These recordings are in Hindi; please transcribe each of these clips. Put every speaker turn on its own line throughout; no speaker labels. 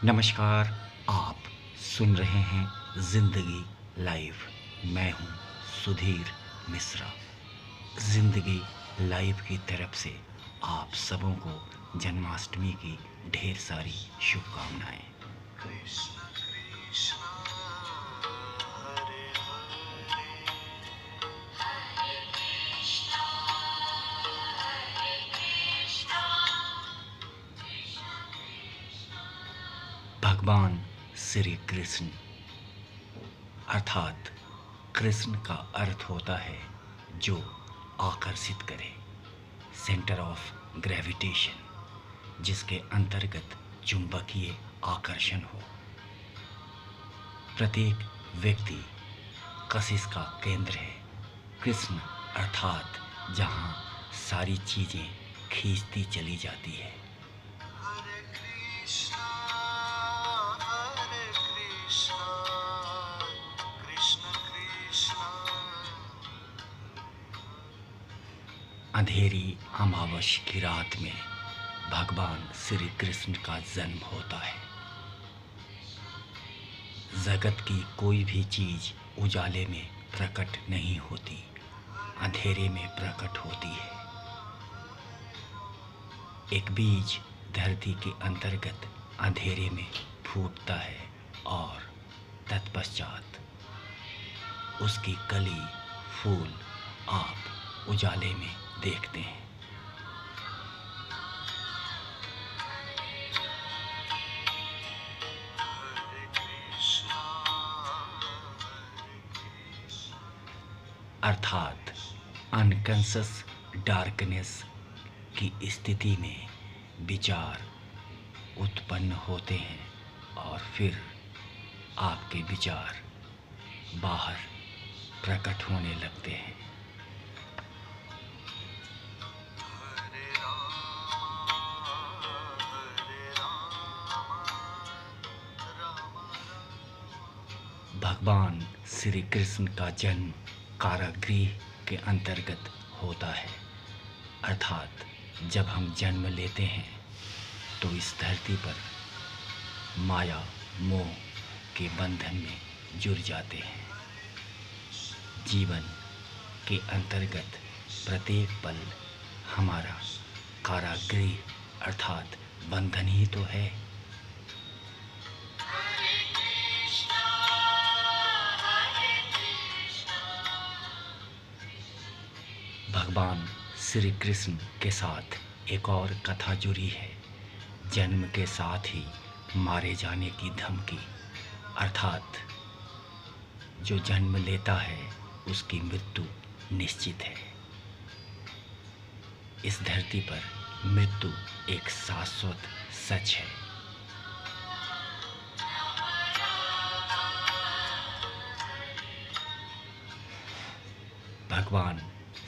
नमस्कार। आप सुन रहे हैं ज़िंदगी लाइव। मैं हूं सुधीर मिश्रा। ज़िंदगी लाइव की तरफ से आप सबों को जन्माष्टमी की ढेर सारी शुभकामनाएं।
कृष्ण कृष्ण हरे हरे हरे कृष्णा हरे कृष्णा कृष्ण कृष्ण।
भगवान श्री कृष्ण अर्थात कृष्ण का अर्थ होता है जो आकर्षित करे, सेंटर ऑफ ग्रेविटेशन, जिसके अंतर्गत चुंबकीय आकर्षण हो। प्रत्येक व्यक्ति कशिश का केंद्र है। कृष्ण अर्थात जहाँ सारी चीज़ें खींचती चली जाती है।
हरे कृष्णा कृष्ण कृष्ण।
अंधेरी अमावस की रात में भगवान श्री कृष्ण का जन्म होता है। जगत की कोई भी चीज़ उजाले में प्रकट नहीं होती, अंधेरे में प्रकट होती है। एक बीज धरती के अंतर्गत अंधेरे में फूटता है और तत्पश्चात उसकी कली फूल आप उजाले में देखते हैं।
हरे कृष्णा हरे कृष्ण।
अर्थात अनकॉन्शस डार्कनेस की स्थिति में विचार उत्पन्न होते हैं और फिर आपके विचार बाहर प्रकट होने लगते हैं।
हरे राम राम राम।
भगवान श्री कृष्ण का जन्म कारागृह के अंतर्गत होता है। अर्थात जब हम जन्म लेते हैं तो इस धरती पर माया मोह के बंधन में जुड़ जाते हैं। जीवन के अंतर्गत प्रत्येक पल हमारा कारागृह अर्थात बंधन ही तो है।
हरे कृष्णा हरे कृष्णा।
भगवान श्री कृष्ण के साथ एक और कथा जुड़ी है। जन्म के साथ ही मारे जाने की धमकी, अर्थात जो जन्म लेता है उसकी मृत्यु निश्चित है। इस धरती पर मृत्यु एक शाश्वत सच है। भगवान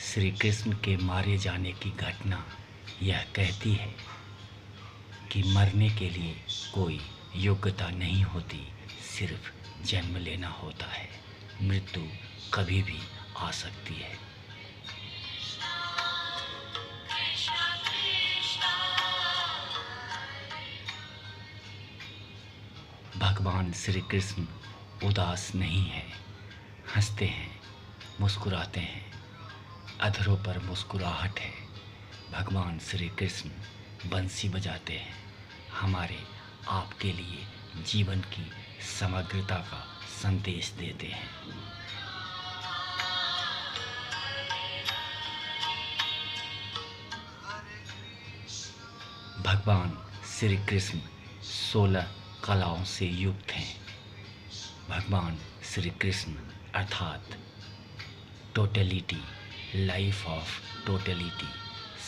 श्री कृष्ण के मारे जाने की घटना यह कहती है कि मरने के लिए कोई योग्यता नहीं होती, सिर्फ जन्म लेना होता है। मृत्यु कभी भी आ सकती है।
कृष्ण कृष्ण।
भगवान श्री कृष्ण उदास नहीं है, हंसते हैं, मुस्कुराते हैं, अधरों पर मुस्कुराहट है। भगवान श्री कृष्ण बंसी बजाते हैं, हमारे आपके लिए जीवन की समग्रता का संदेश देते हैं। भगवान श्री कृष्ण 16 कलाओं से युक्त हैं। भगवान श्री कृष्ण अर्थात टोटलिटी, लाइफ ऑफ टोटलिटी,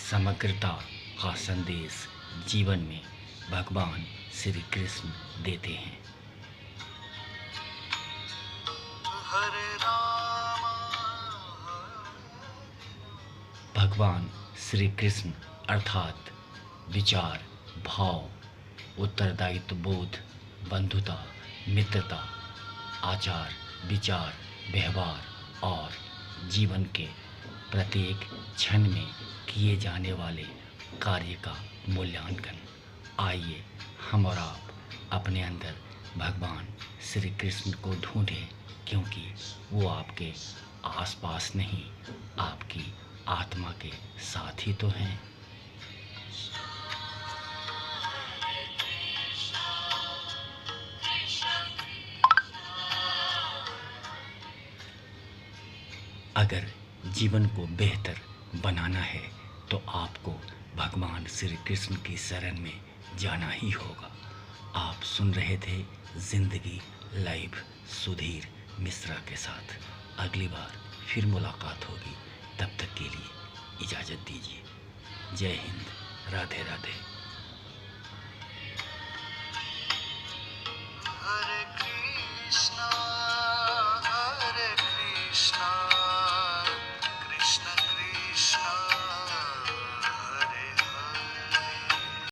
समग्रता का संदेश जीवन में भगवान श्री कृष्ण देते हैं।
हरे राम
भगवान श्री कृष्ण अर्थात विचार, भाव, उत्तरदायित्व बोध, बंधुता, मित्रता, आचार, विचार, व्यवहार और जीवन के प्रत्येक क्षण में किए जाने वाले कार्य का मूल्यांकन। आइए हम और आप अपने अंदर भगवान श्री कृष्ण को ढूंढें, क्योंकि वो आपके आसपास नहीं, आपकी आत्मा के साथ ही तो हैं। अगर जीवन को बेहतर बनाना है तो आपको भगवान श्री कृष्ण की शरण में जाना ही होगा। आप सुन रहे थे जिंदगी लाइव सुधीर मिश्रा के साथ। अगली बार फिर मुलाकात होगी, तब तक के लिए इजाज़त दीजिए। जय हिंद, राधे राधे।